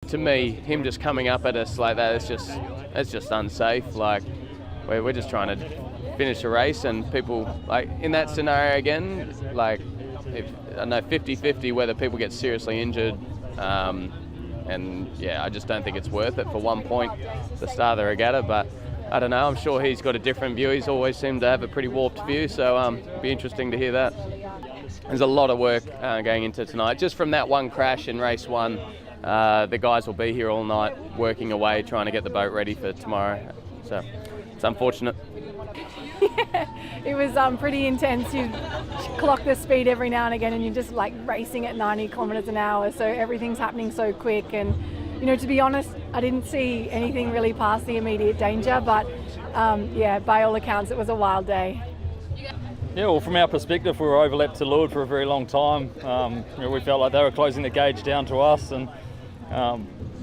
to me, him just coming up at us like that, it's just unsafe. Like, we're just trying to finish a race, and people, like, in that scenario again, like, I know 50-50 whether people get seriously injured, and yeah, I just don't think it's worth it for 1 point at the start of the regatta. But I don't know, I'm sure he's got a different view. He's always seemed to have a pretty warped view, so it'll be interesting to hear that. There's a lot of work going into tonight. Just from that one crash in race 1, the guys will be here all night working away, trying to get the boat ready for tomorrow. So it's unfortunate. It was pretty intense. You clock the speed every now and again, and you're just like racing at 90 kilometers an hour. So everything's happening so quick. And, you know, to be honest, I didn't see anything really past the immediate danger. But yeah, by all accounts, it was a wild day. Yeah, well, from our perspective, we were overlapped to leeward for a very long time. You know, we felt like they were closing the gauge down to us, and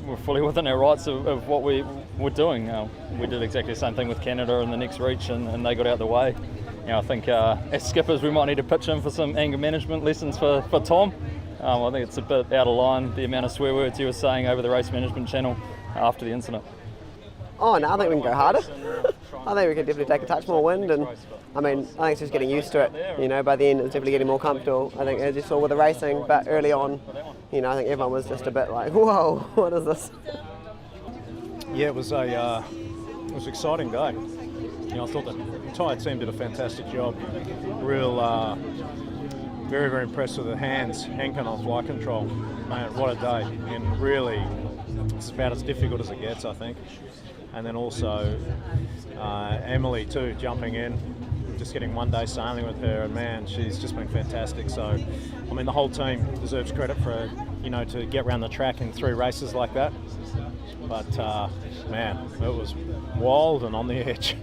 we're fully within our rights of what we were doing. We did exactly the same thing with Canada in the next reach, and they got out the way. You know, I think as skippers we might need to pitch in for some anger management lessons for Tom. I think it's a bit out of line, the amount of swear words he was saying over the race management channel after the incident. Oh no, I think we can go harder. I think we can definitely take a touch more wind, and I mean, I think it's just getting used to it. You know, by the end it's definitely getting more comfortable. I think as you saw with the racing, but early on, you know, I think everyone was just a bit like, whoa, what is this? Yeah, it was an exciting day. You know, I thought the entire team did a fantastic job. Real, very, very impressed with the hands, Henkin on flight control. Man, what a day! And really, it's about as difficult as it gets, I think. And then also Emily too, jumping in, just getting one day sailing with her, and man, she's just been fantastic. So, I mean, the whole team deserves credit for, you know, to get around the track in 3 races like that. But man, it was wild and on the edge.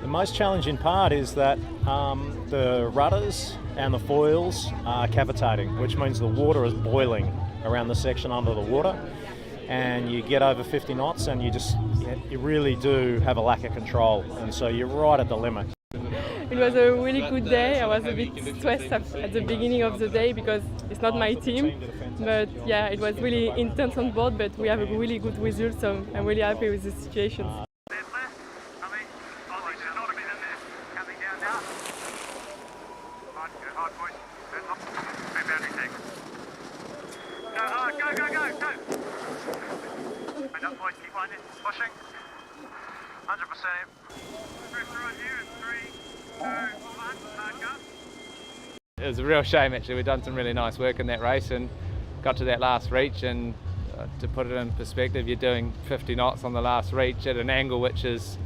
The most challenging part is that the rudders and the foils are cavitating, which means the water is boiling around the section under the water. And you get over 50 knots and you really do have a lack of control, and so you're right at the limit. It was a really good day. I was a bit stressed at the beginning of the day because it's not my team, but yeah, it was really intense on board, but we have a really good result, so I'm really happy with the situation. It was a real shame, actually. We've done some really nice work in that race and got to that last reach, and to put it in perspective, you're doing 50 knots on the last reach at an angle which is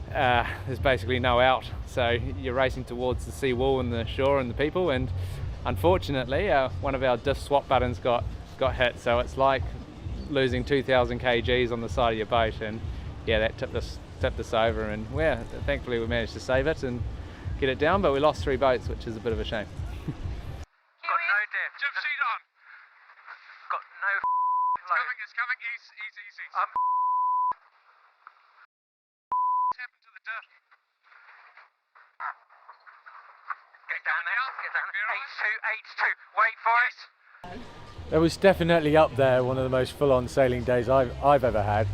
there's basically no out, so you're racing towards the sea wall and the shore and the people, and unfortunately one of our diff swap buttons got hit, so it's like losing 2,000 kgs on the side of your boat, and yeah, that tipped us over, and yeah, thankfully we managed to save it and get it down, but we lost 3 boats, which is a bit of a shame. Got no depth. Jump seat on. Got no It's coming, easy. What's happened to the dirt? Get down now, H2, wait for it. It was definitely up there, one of the most full-on sailing days I've ever had.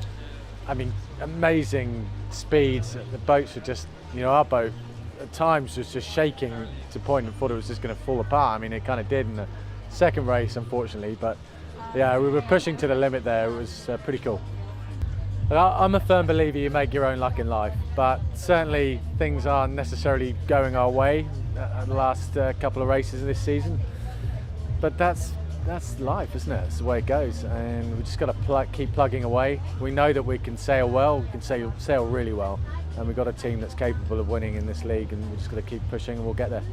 I mean, amazing speeds. The boats were just, you know, our boat at times was just shaking to the point I thought it was just going to fall apart. I mean, it kind of did in the second race, unfortunately, but yeah, we were pushing to the limit there. It was pretty cool. I'm a firm believer you make your own luck in life, but certainly things aren't necessarily going our way the last couple of races of this season. But that's life, isn't it? It's the way it goes, and we just got to keep plugging away. We know that we can sail well, we can sail really well, and we've got a team that's capable of winning in this league, and we're just got to keep pushing and we'll get there.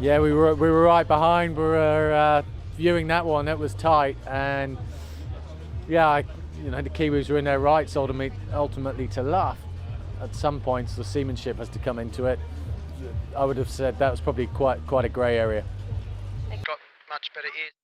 Yeah, we were right behind. We were viewing that one. It was tight, and yeah, you know, the Kiwis were in their rights ultimately to luff. At some points the seamanship has to come into it. I would have said that was probably quite a grey area. Got much better ears.